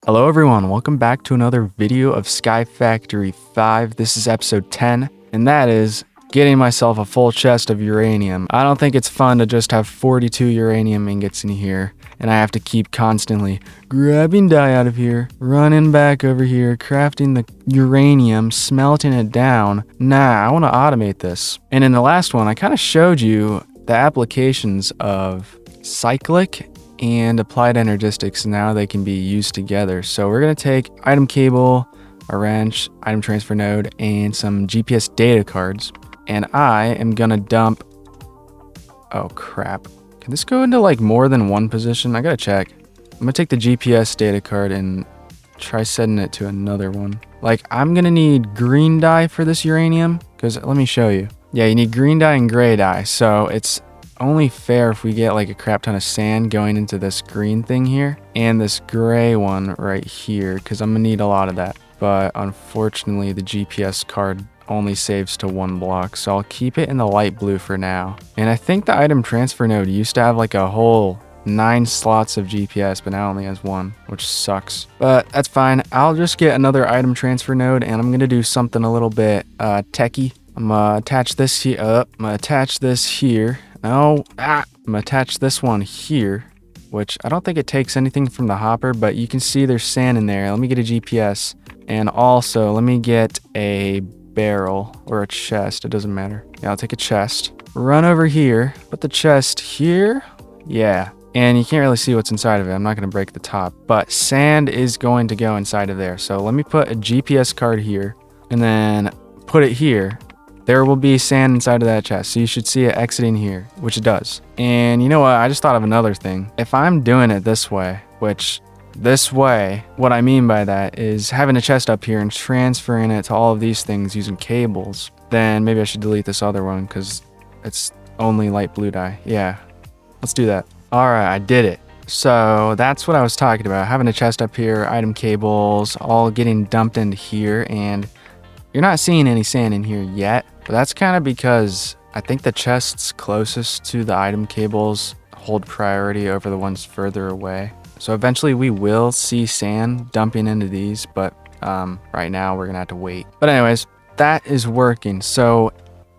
Hello everyone, welcome back to another video of SkyFactory 5. This is episode 10, and that is getting myself a full chest of uranium. I don't think it's fun to just have 42 uranium ingots in here, and I have to keep constantly grabbing dye out of here, running back over here, crafting the uranium, smelting it down. Nah, I want to automate this. And in the last one, I kind of showed you the applications of cyclic and applied energistics. Now they can be used together. So we're going to take item cable, a wrench, item transfer node, and some GPS data cards. And I am going to dump... Oh, crap. Can this go into like more than one position? I got to check. I'm going to take the GPS data card and try setting it to another one. Like, I'm going to need green dye for this uranium, because let me show you. Yeah, you need green dye and gray dye. So it's only fair if we get like a crap ton of sand going into this green thing here and this gray one right here, because I'm gonna need a lot of that. But unfortunately the GPS card only saves to one block, so I'll keep it in the light blue for now. And I think the item transfer node used to have like a whole 9 slots of GPS, but now only has 1, which sucks. But that's fine. I'll just get another item transfer node, and I'm gonna do something a little bit techie. I'm gonna attach this here up. I'm gonna attach this here. No, I'm gonna attach this one here, which I don't think it takes anything from the hopper, but you can see there's sand in there. Let me get a GPS, and also let me get a barrel or a chest. It doesn't matter. Yeah, I'll take a chest. Run over here, put the chest here. Yeah, and you can't really see what's inside of it. I'm not gonna break the top, but sand is going to go inside of there. So let me put a GPS card here, and then put it here. There will be sand inside of that chest, so you should see it exiting here, which it does. And you know what? I just thought of another thing. If I'm doing it this way, which this way, what I mean by that is having a chest up here and transferring it to all of these things using cables, then maybe I should delete this other one because it's only light blue dye. Yeah, let's do that. All right, I did it. So that's what I was talking about. Having a chest up here, item cables, all getting dumped into here, and you're not seeing any sand in here yet. But that's kind of because I think the chests closest to the item cables hold priority over the ones further away. So eventually we will see sand dumping into these, but right now we're gonna have to wait. But anyways, that is working. So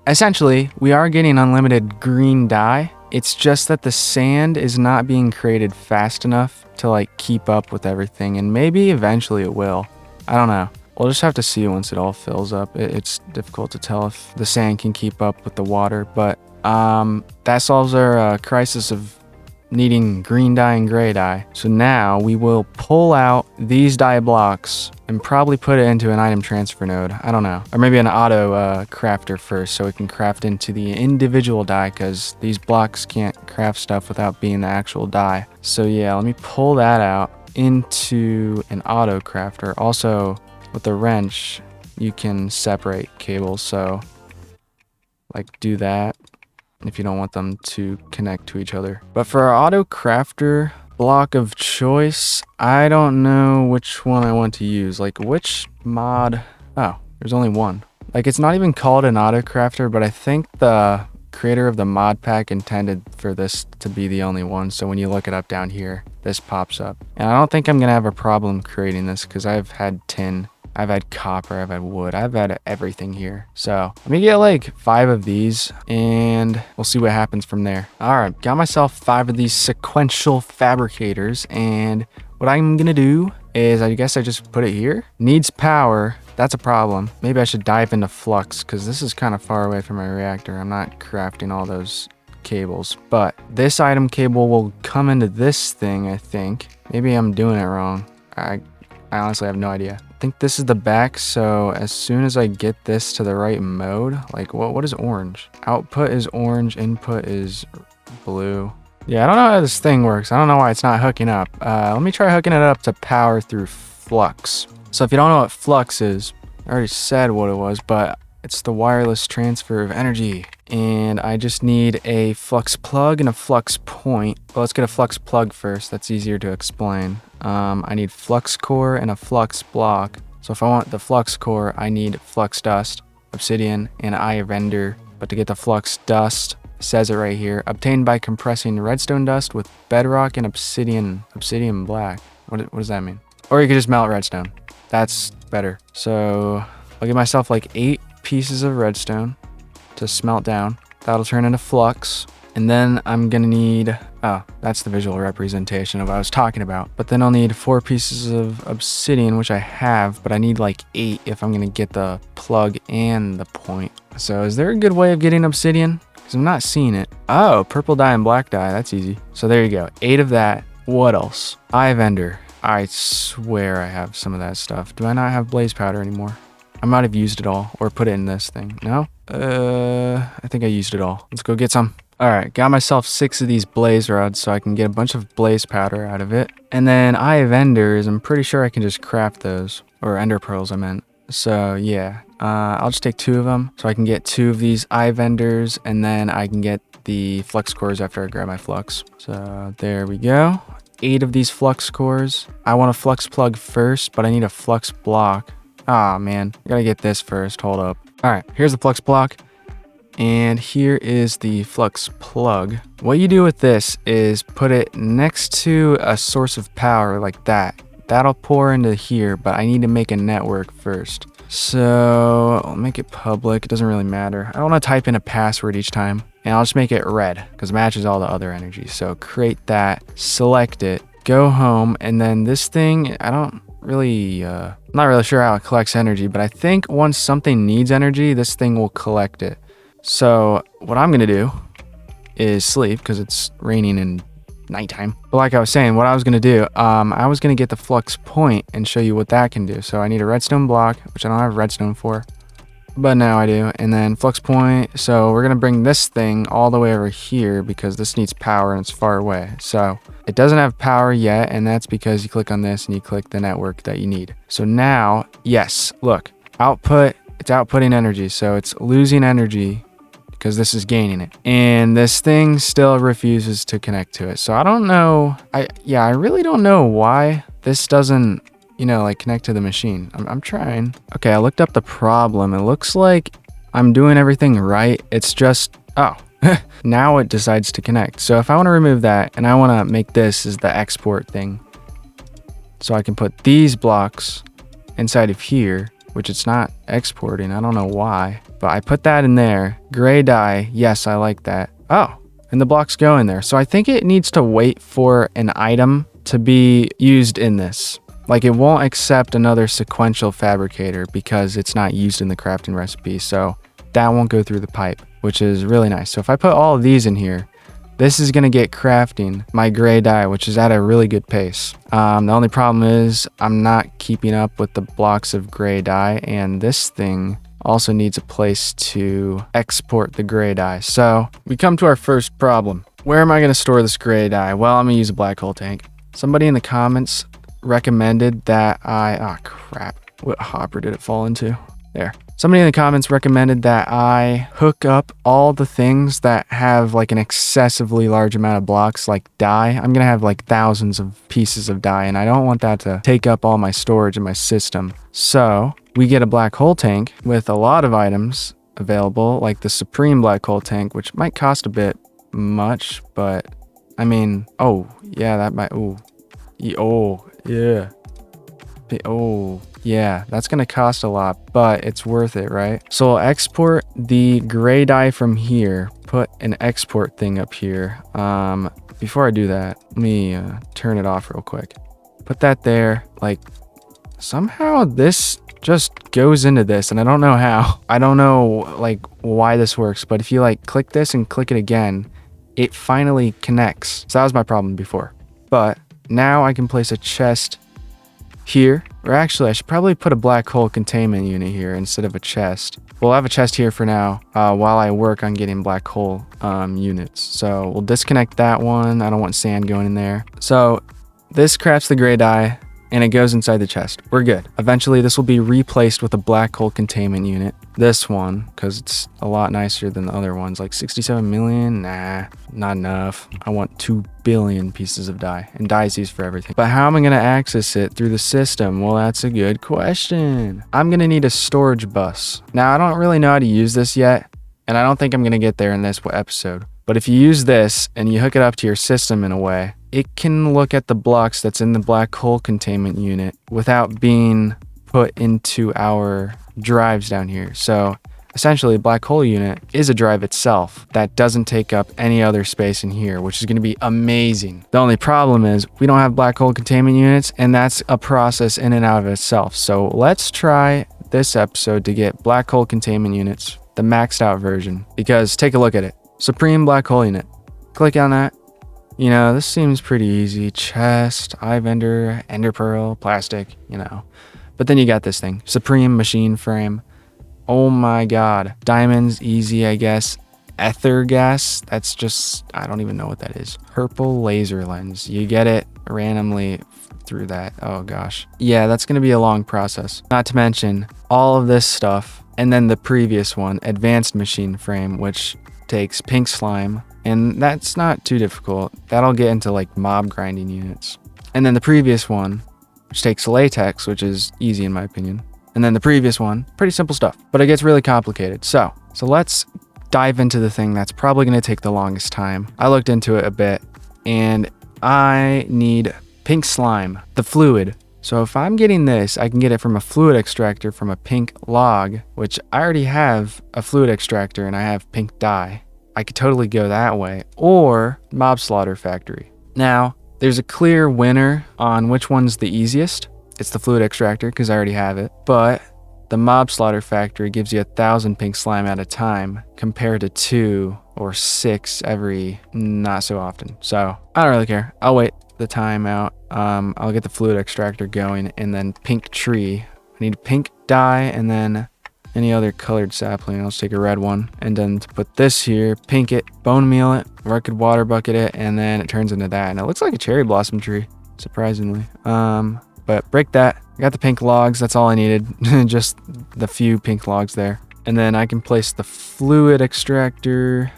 essentially we are getting unlimited green dye. It's just that the sand is not being created fast enough to like keep up with everything, and maybe eventually it will. I don't know. We'll just have to see once it all fills up. It's difficult to tell if the sand can keep up with the water, but that solves our crisis of needing green dye and gray dye. So now we will pull out these dye blocks and probably put it into an item transfer node. I don't know. Or maybe an auto crafter first, so we can craft into the individual dye, because these blocks can't craft stuff without being the actual dye. So yeah, let me pull that out into an auto crafter. Also, with the wrench, you can separate cables, so like do that if you don't want them to connect to each other. But for our auto crafter block of choice, I don't know which one I want to use. Like which mod? Oh, there's only one. Like it's not even called an auto crafter, but I think the creator of the mod pack intended for this to be the only one. So when you look it up down here, this pops up. And I don't think I'm gonna have a problem creating this because I've had tin, I've had copper, I've had wood, I've had everything here. So let me get like 5 of these and we'll see what happens from there. All right, got myself 5 of these sequential fabricators, and what I'm gonna do is I guess I just put it here. Needs power. That's a problem. Maybe I should dive into flux because this is kind of far away from my reactor. I'm not crafting all those cables, but this item cable will come into this thing, I think. Maybe I'm doing it wrong. I honestly have no idea. I think this is the back, so as soon as I get this to the right mode, like what is orange? Output is orange, input is blue. Yeah, I don't know how this thing works. I don't know why it's not hooking up. Let me try hooking it up to power through flux. So if you don't know what flux is, I already said what it was, but it's the wireless transfer of energy. And I just need a flux plug and a flux point. Well, let's get a flux plug first. That's easier to explain. I need flux core and a flux block. So if I want the flux core, I need flux dust, obsidian, and I render. But to get the flux dust, it says it right here, obtained by compressing redstone dust with bedrock and obsidian black. What does that mean? Or you could just melt redstone. That's better. So I'll give myself like 8 pieces of redstone to smelt down. That'll turn into flux. And then I'm gonna need, oh, that's the visual representation of what I was talking about. But then I'll need 4 pieces of obsidian, which I have, but I need like 8 if I'm gonna get the plug and the point. So is there a good way of getting obsidian? Because I'm not seeing it. Oh, purple dye and black dye, that's easy. So there you go, 8 of that. What else? Eye of Ender. I swear I have some of that stuff. Do I not have blaze powder anymore? I might have used it all, or put it in this thing. No? I think I used it all. Let's go get some. All right, got myself 6 of these blaze rods so I can get a bunch of blaze powder out of it. And then Eye of Enders, I'm pretty sure I can just craft those. Or ender pearls, I meant. So yeah, I'll just take 2 of them so I can get 2 of these Eye of Enders, and then I can get the flux cores after I grab my flux. So there we go. 8 of these flux cores. I want a flux plug first, but I need a flux block. Ah, man, I gotta get this first. Hold up. All right, here's the flux block. And here is the flux plug. What you do with this is put it next to a source of power like that. That'll pour into here, but I need to make a network first. So I'll make it public. It doesn't really matter. I don't want to type in a password each time. And I'll just make it red because it matches all the other energies. So create that, select it, go home, and then this thing, I don't really, I'm not really sure how it collects energy, but I think once something needs energy, this thing will collect it. So what I'm gonna do is sleep because it's raining and nighttime. But like I was saying, what I was gonna do, I was gonna get the flux point and show you what that can do. So I need a redstone block, which I don't have redstone for, but now I do. And then flux point. So we're gonna bring this thing all the way over here because this needs power and it's far away. So it doesn't have power yet, and that's because you click on this and you click the network that you need. So now, yes, look, output, it's outputting energy. So it's losing energy because this is gaining it, and this thing still refuses to connect to it. So I don't know, I really don't know why this doesn't, you know, like connect to the machine. I'm trying. Okay, I looked up the problem. It looks like I'm doing everything right. It's just, oh, now it decides to connect. So if I want to remove that and I want to make this as the export thing, so I can put these blocks inside of here, which it's not exporting. I don't know why. But I put that in there. Gray dye. Yes, I like that. Oh, and the blocks go in there. So I think it needs to wait for an item to be used in this. Like it won't accept another sequential fabricator because it's not used in the crafting recipe. So that won't go through the pipe, which is really nice. So if I put all of these in here, this is going to get crafting my gray dye, which is at a really good pace. The only problem is I'm not keeping up with the blocks of gray dye, and this thing also needs a place to export the gray dye. So we come to our first problem. Where am I going to store this gray dye? Well, I'm going to use a black hole tank. Somebody in the comments recommended that oh crap. What hopper did it fall into? There. Somebody in the comments recommended that I hook up all the things that have like an excessively large amount of blocks, like dye. I'm going to have like thousands of pieces of dye, and I don't want that to take up all my storage in my system. So we get a black hole tank with a lot of items available, like the Supreme black hole tank, which might cost a bit much, but I mean, oh yeah, that might, oh yeah, that's gonna cost a lot, but it's worth it, right? So I'll export the gray dye from here, put an export thing up here. Before I do that, let me turn it off real quick. Put that there. Like somehow this just goes into this, and I don't know how. I don't know like why this works, but if you like click this and click it again, it finally connects. So that was my problem before, but now I can place a chest here, or actually I should probably put a black hole containment unit here instead of a chest. We'll have a chest here for now while I work on getting black hole units. So we'll disconnect that one. I don't want sand going in there. So this crafts the gray dye and it goes inside the chest. We're good. Eventually this will be replaced with a black hole containment unit. This one, because it's a lot nicer than the other ones, like 67 million, nah, not enough. I want 2 billion pieces of dye, and dye is used for everything. But how am I gonna access it through the system? Well, that's a good question. I'm gonna need a storage bus. Now, I don't really know how to use this yet, and I don't think I'm gonna get there in this episode. But if you use this and you hook it up to your system in a way, it can look at the blocks that's in the black hole containment unit without being put into our drives down here. So essentially, a black hole unit is a drive itself that doesn't take up any other space in here, which is going to be amazing. The only problem is we don't have black hole containment units, and that's a process in and out of itself. So let's try this episode to get black hole containment units, the maxed out version, because take a look at it. Supreme black hole unit. Click on that. You know, this seems pretty easy. Chest, eye vendor, ender pearl, plastic, you know. But then you got this thing, Supreme machine frame. Oh my God. Diamonds, easy, I guess. Ether gas, that's just, I don't even know what that is. Purple laser lens. You get it randomly through that. Oh gosh. Yeah, that's gonna be a long process. Not to mention all of this stuff. And then the previous one, advanced machine frame, which takes pink slime. And that's not too difficult. That'll get into like mob grinding units. And then the previous one, which takes latex, which is easy in my opinion. And then the previous one, pretty simple stuff, but it gets really complicated. So let's dive into the thing that's probably going to take the longest time. I looked into it a bit, and I need pink slime, the fluid. So if I'm getting this, I can get it from a fluid extractor from a pink log, which I already have a fluid extractor and I have pink dye. I could totally go that way, or mob slaughter factory. Now, there's a clear winner on which one's the easiest. It's the fluid extractor because I already have it, but the mob slaughter factory gives you 1,000 pink slime at a time compared to 2 or 6 every not so often. So I don't really care. I'll wait the time out. I'll get the fluid extractor going, and then pink tree. I need a pink dye and then any other colored sapling. I'll just take a red one, and then to put this here, pink it, bone meal it, or I could water bucket it, and then it turns into that. And it looks like a cherry blossom tree, surprisingly. But break that. I got the pink logs. That's all I needed. Just the few pink logs there. And then I can place the fluid extractor.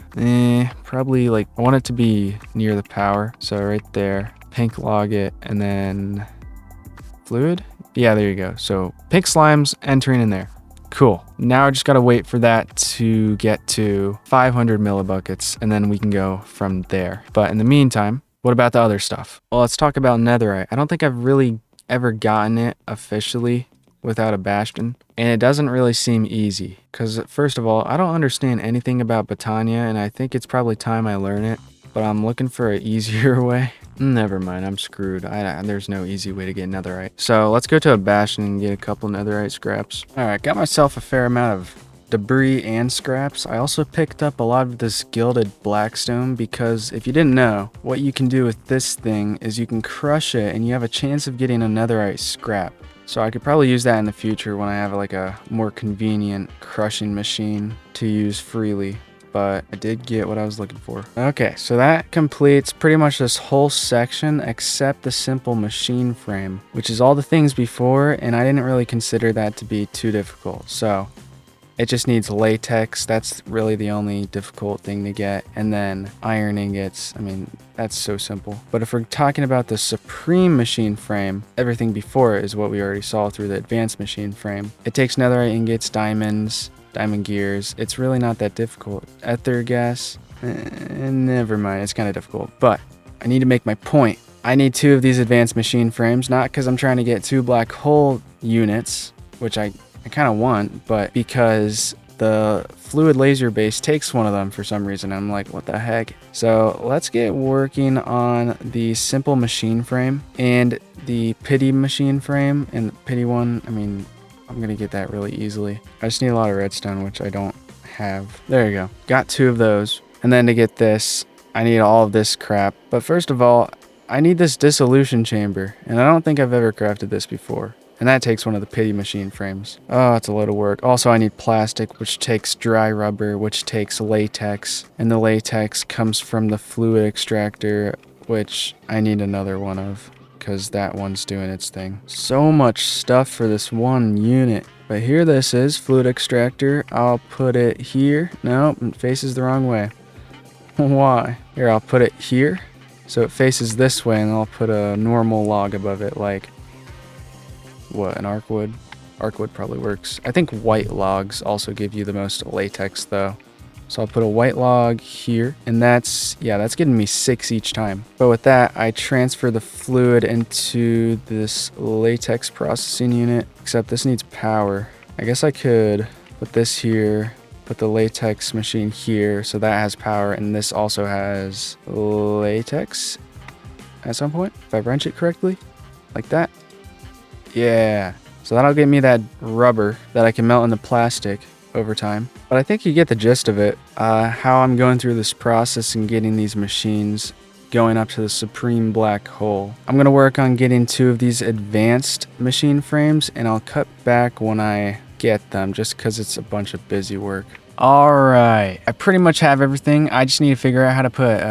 Probably like, I want it to be near the power. So right there, pink log it, and then fluid. Yeah, there you go. So pink slime's entering in there. Cool. Now I just got to wait for that to get to 500 millibuckets, and then we can go from there. But in the meantime, what about the other stuff? Well, let's talk about netherite. I don't think I've really ever gotten it officially without a bastion, and it doesn't really seem easy because first of all, I don't understand anything about Botania, and I think it's probably time I learn it, but I'm looking for an easier way. Never mind, I'm screwed. There's no easy way to get netherite. So let's go to a bastion and get a couple netherite scraps. All right, got myself a fair amount of debris and scraps. I also picked up a lot of this gilded blackstone because if you didn't know, what you can do with this thing is you can crush it and you have a chance of getting a netherite scrap. So I could probably use that in the future when I have like a more convenient crushing machine to use freely. But I did get what I was looking for. Okay, so that completes pretty much this whole section except the simple machine frame, which is all the things before, and I didn't really consider that to be too difficult. So it just needs latex. That's really the only difficult thing to get. And then iron ingots. I mean, that's so simple. But if we're talking about the Supreme machine frame, everything before it is what we already saw through the advanced machine frame. It takes netherite ingots, diamonds, diamond gears. It's really not that difficult. Ether gas, never mind, it's kind of difficult. But I need to make my point. I need 2 of these advanced machine frames, not because I'm trying to get 2 black hole units, which I kind of want, but because the fluid laser base takes one of them for some reason. I'm like, what the heck? So let's get working on the simple machine frame and the pity machine frame. And the pity one, I mean, I'm gonna get that really easily. I just need a lot of redstone, which I don't have. There you go. Got 2 of those. And then to get this, I need all of this crap. But first of all, I need this dissolution chamber. And I don't think I've ever crafted this before. And that takes one of the pity machine frames. Oh, it's a load of work. Also, I need plastic, which takes dry rubber, which takes latex. And the latex comes from the fluid extractor, which I need another one of, because that one's doing its thing. So much stuff for this one unit. But here this is, fluid extractor. I'll put it here. Nope, it faces the wrong way. Why? Here, I'll put it here. So it faces this way, and I'll put a normal log above it, like, what, an arc wood? Arc wood probably works. I think white logs also give you the most latex, though. So I'll put a white log here, and that's getting me 6 each time. But with that, I transfer the fluid into this latex processing unit, except this needs power. I guess I could put this here, put the latex machine here, so that has power, and this also has latex at some point, if I wrench it correctly, like that. Yeah, so that'll get me that rubber that I can melt into plastic over time. But I think you get the gist of it, how I'm going through this process and getting these machines going up to the supreme black hole. I'm gonna work on getting 2 of these advanced machine frames, and I'll cut back when I get them, just because it's a bunch of busy work. All right, I pretty much have everything. I just need to figure out how to put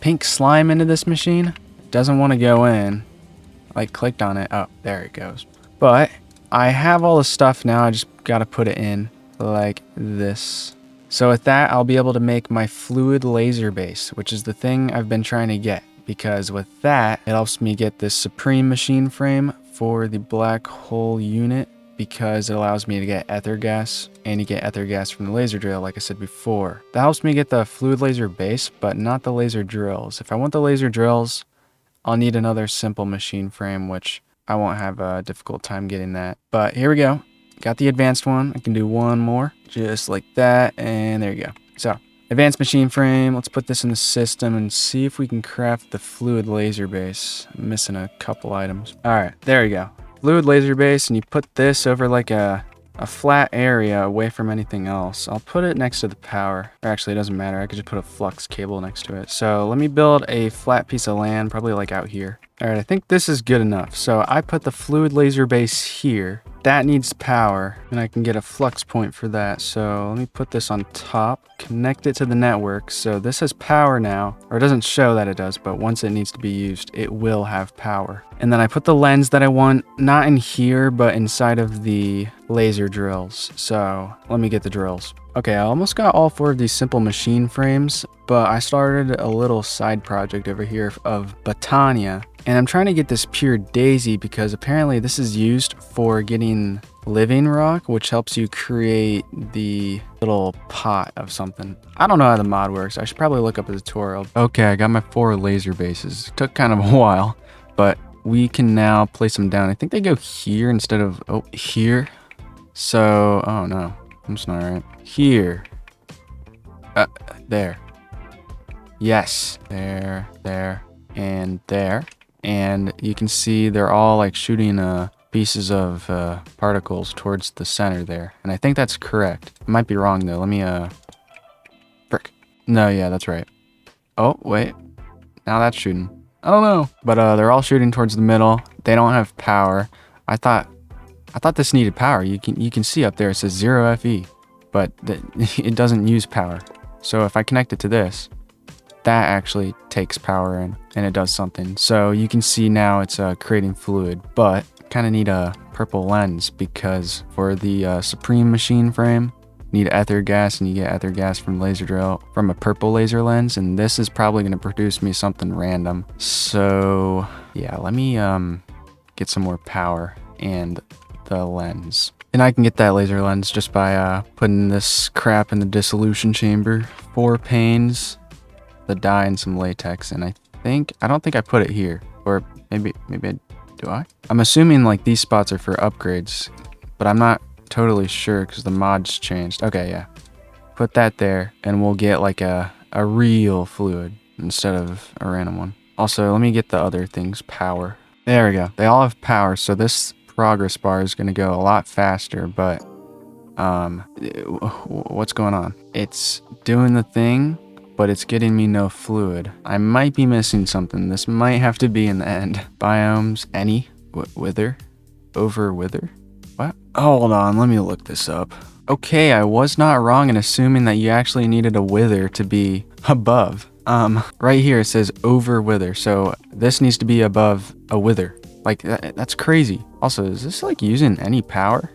pink slime into this machine. It doesn't want to go in. I clicked on it. Oh, there it goes. But I have all the stuff now. I just got to put it in like this. So with that, I'll be able to make my fluid laser base, which is the thing I've been trying to get, because with that, it helps me get this supreme machine frame for the black hole unit, because it allows me to get ether gas, and you get ether gas from the laser drill, like I said before. That helps me get the fluid laser base, but not the laser drills. If I want the laser drills, I'll need another simple machine frame, which I won't have a difficult time getting that. But here we go. Got the advanced one. I can do one more, just like that, and there you go. So, advanced machine frame. Let's put this in the system and see if we can craft the fluid laser base. I'm missing a couple items. All right, there you go. Fluid laser base, and you put this over like a flat area away from anything else. I'll put it next to the power. Or actually, it doesn't matter. I could just put a flux cable next to it. So let me build a flat piece of land, probably like out here. All right, I think this is good enough. So I put the fluid laser base here. That needs power, and I can get a flux point for that. So let me put this on top, connect it to the network. So this has power now, or it doesn't show that it does, but once it needs to be used, it will have power. And then I put the lens that I want, not in here, but inside of the laser drills. So let me get the drills. Okay, I almost got all 4 of these simple machine frames, but I started a little side project over here of Botania. And I'm trying to get this pure daisy because apparently this is used for getting living rock, which helps you create the little pot of something. I don't know how the mod works. I should probably look up a tutorial. Okay, I got my 4 laser bases. It took kind of a while, but we can now place them down. I think they go here instead of, here. So, oh no, that's not right. Here. There. Yes, there, and there. And you can see they're all like shooting pieces of particles towards the center there. And I think that's correct. I might be wrong though. Let me, frick. No, yeah, that's right. Oh, wait. Now that's shooting. I don't know. But they're all shooting towards the middle. They don't have power. I thought this needed power. You can see up there it says 0 FE, but it doesn't use power. So if I connect it to this, that actually takes power in and it does something. So you can see now it's creating fluid, but kind of need a purple lens because for the Supreme machine frame, need ether gas, and you get ether gas from laser drill from a purple laser lens, and this is probably going to produce me something random. So yeah, let me get some more power and the lens. And I can get that laser lens just by putting this crap in the dissolution chamber. 4 panes, the dye, and some latex. And I don't think I put it here, or maybe do I? I'm assuming like these spots are for upgrades, but I'm not totally sure because the mod's changed. Okay, yeah, put that there, and we'll get like a real fluid instead of a random one. Also, let me get the other things power. There we go. They all have power, so this progress bar is going to go a lot faster, but what's going on? It's doing the thing, but it's getting me no fluid. I might be missing something. This might have to be in the end. Biomes, any, wither, over wither. What? Hold on, let me look this up. Okay, I was not wrong in assuming that you actually needed a wither to be above. Right here it says over wither, so this needs to be above a wither. Like, that's crazy. Also, is this like using any power?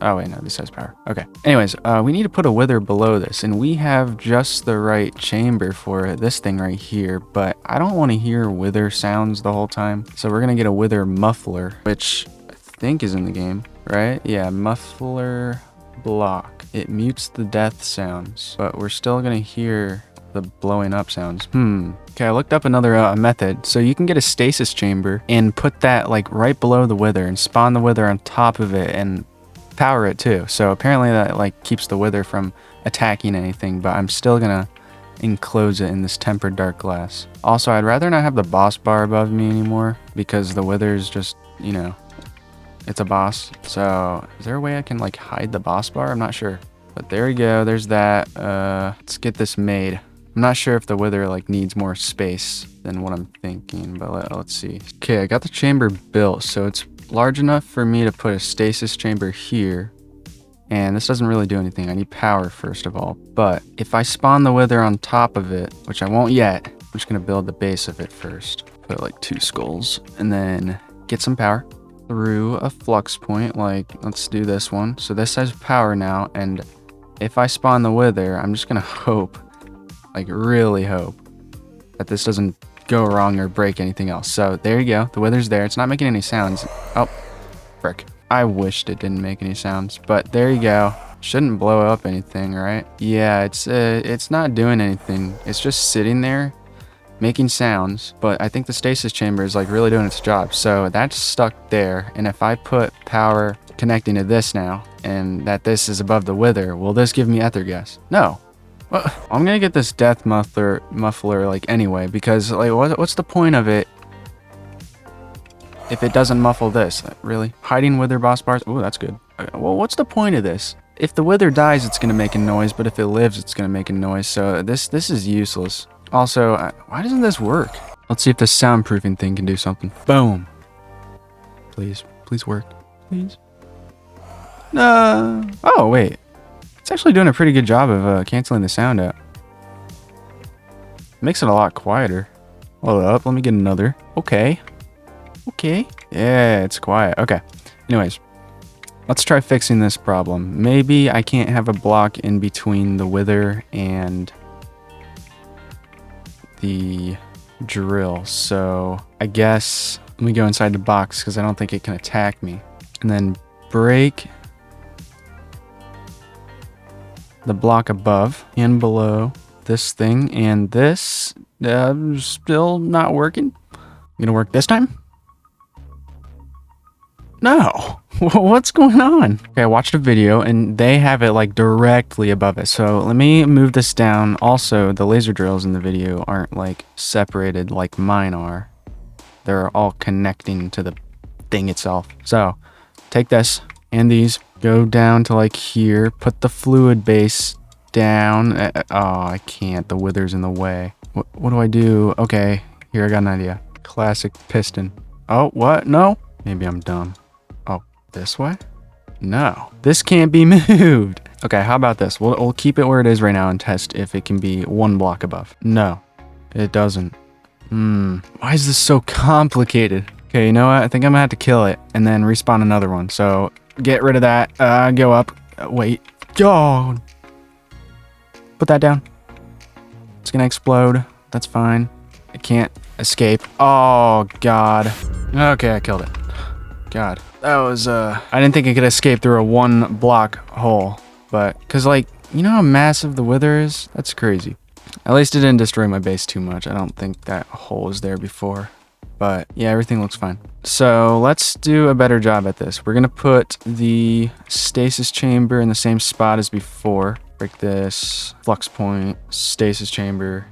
Oh wait, no, this has power. Okay. Anyways, we need to put a wither below this, and we have just the right chamber for this thing right here, but I don't want to hear wither sounds the whole time. So we're gonna get a wither muffler, which I think is in the game, right? Yeah, muffler block. it mutes the death sounds, but we're still gonna hear the blowing up sounds. Okay, I looked up another method. So you can get a stasis chamber and put that like right below the wither and spawn the wither on top of it and power it too. So apparently that like keeps the wither from attacking anything, but I'm still gonna enclose it in this tempered dark glass. Also, I'd rather not have the boss bar above me anymore because the wither's just, you know, it's a boss. So is there a way I can like hide the boss bar? I'm not sure, but there we go. There's that. Let's get this made. I'm not sure if the wither like needs more space than what I'm thinking, but let's see. Okay, I got the chamber built, so it's large enough for me to put a stasis chamber here. And this doesn't really do anything. I need power first of all. But if I spawn the wither on top of it, which I won't yet, I'm just gonna build the base of it first. Put like 2 skulls and then get some power through a flux point. Like, let's do this one. So this has power now. And if I spawn the wither, I'm just gonna hope, like really hope, that this doesn't go wrong or break anything else. So there you go. The wither's there. It's not making any sounds. Oh, frick. I wished it didn't make any sounds, but there you go. Shouldn't blow up anything, right? Yeah, it's not doing anything. It's just sitting there making sounds, but I think the stasis chamber is like really doing its job. So that's stuck there. And if I put power connecting to this now and that this is above the wither, will this give me ether gas? No. Well, I'm gonna get this death muffler like anyway, because like what's the point of it if it doesn't muffle this? Really? Hiding wither boss bars? Oh, that's good. Well, what's the point of this? If the wither dies, it's gonna make a noise, but if it lives, it's gonna make a noise. So this is useless. Also, why doesn't this work? Let's see if this soundproofing thing can do something. Boom. Please work. Please. No. Oh, wait. It's actually doing a pretty good job of canceling the sound out. Makes it a lot quieter. Hold up, let me get another. Okay. Yeah, it's quiet. Okay. Anyways, let's try fixing this problem. Maybe I can't have a block in between the wither and the drill. So I guess let me go inside the box because I don't think it can attack me. And then break the block above and below this thing, and this still not working. Gonna work this time? No. What's going on? Okay, I watched a video and they have it like directly above it. So let me move this down. Also, the laser drills in the video aren't like separated like mine are. They're all connecting to the thing itself. So take this and these, go down to like here, put the fluid base down. Oh, I can't. The wither's in the way. What do I do? Okay, here, I got an idea. Classic piston. Oh, what? No? Maybe I'm dumb. Oh, this way? No. This can't be moved. Okay, how about this? We'll keep it where it is right now and test if it can be 1 block above. No, it doesn't. Why is this so complicated? Okay, you know what? I think I'm gonna have to kill it and then respawn another one. So get rid of that. Go up. Wait. Oh. Put that down. It's gonna explode. That's fine. I can't escape. Oh, God. Okay, I killed it. God. That was, I didn't think it could escape through a 1 block hole. But, cause like, you know how massive the wither is? That's crazy. At least it didn't destroy my base too much. I don't think that hole was there before. But yeah, everything looks fine. So let's do a better job at this. We're gonna put the stasis chamber in the same spot as before. Break this, flux point, stasis chamber,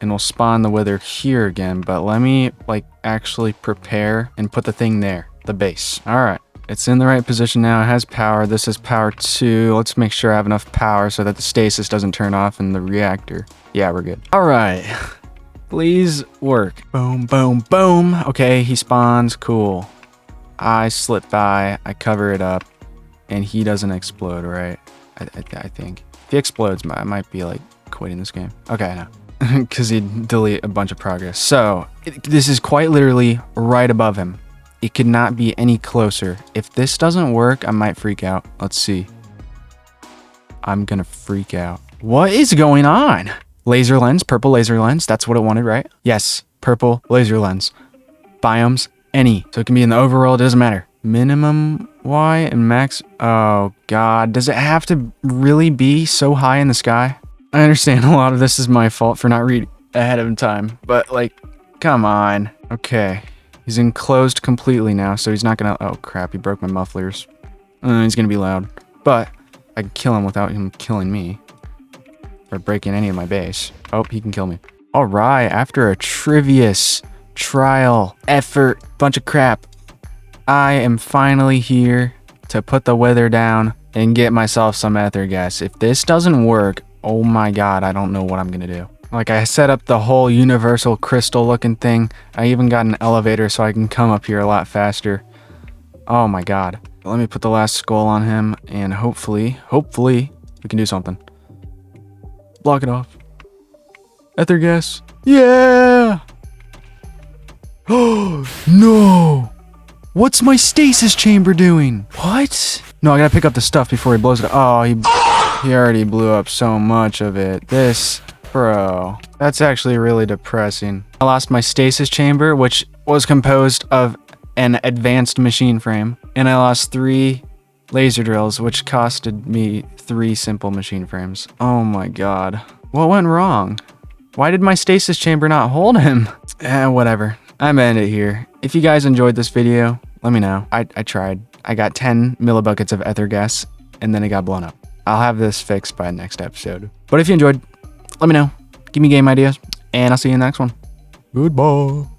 and we'll spawn the wither here again. But let me like actually prepare and put the thing there, the base. All right, it's in the right position now. It has power. This is power 2. Let's make sure I have enough power so that the stasis doesn't turn off in the reactor. Yeah, we're good. All right. Please work. Boom, boom, boom. Okay, he spawns. Cool. I slip by. I cover it up. And he doesn't explode, right? I think. If he explodes, I might be like quitting this game. Okay, I know. Because he'd delete a bunch of progress. So, this is quite literally right above him. It could not be any closer. If this doesn't work, I might freak out. Let's see. I'm gonna freak out. What is going on? Laser lens, purple laser lens. That's what it wanted, right? Yes, purple laser lens. Biomes, any. So it can be in the overworld, it doesn't matter. Minimum Why and max? Oh God, does it have to really be so high in the sky? I understand a lot of this is my fault for not reading ahead of time, but like, come on. Okay, he's enclosed completely now, so he's not gonna, oh crap, he broke my mufflers. He's gonna be loud, but I can kill him without him killing me or breaking any of my base. Oh, he can kill me. All right, after a trivious trial, effort, bunch of crap, I am finally here to put the wither down and get myself some ether gas. If this doesn't work, oh my God, I don't know what I'm gonna do. Like, I set up the whole universal crystal looking thing. I even got an elevator so I can come up here a lot faster. Oh my God. Let me put the last skull on him and hopefully we can do something. Block it off. Ether gas. Yeah! Oh, no! What's my stasis chamber doing? What? No, I gotta pick up the stuff before he blows it up. Oh, he already blew up so much of it. This, bro, that's actually really depressing. I lost my stasis chamber, which was composed of an advanced machine frame, and I lost 3 laser drills, which costed me 3 simple machine frames. Oh my God. What went wrong? Why did my stasis chamber not hold him? Whatever. I'm gonna end it here. If you guys enjoyed this video, let me know. I tried. I got 10 millibuckets of ether gas, and then it got blown up. I'll have this fixed by next episode. But if you enjoyed, let me know. Give me game ideas, and I'll see you in the next one. Goodbye.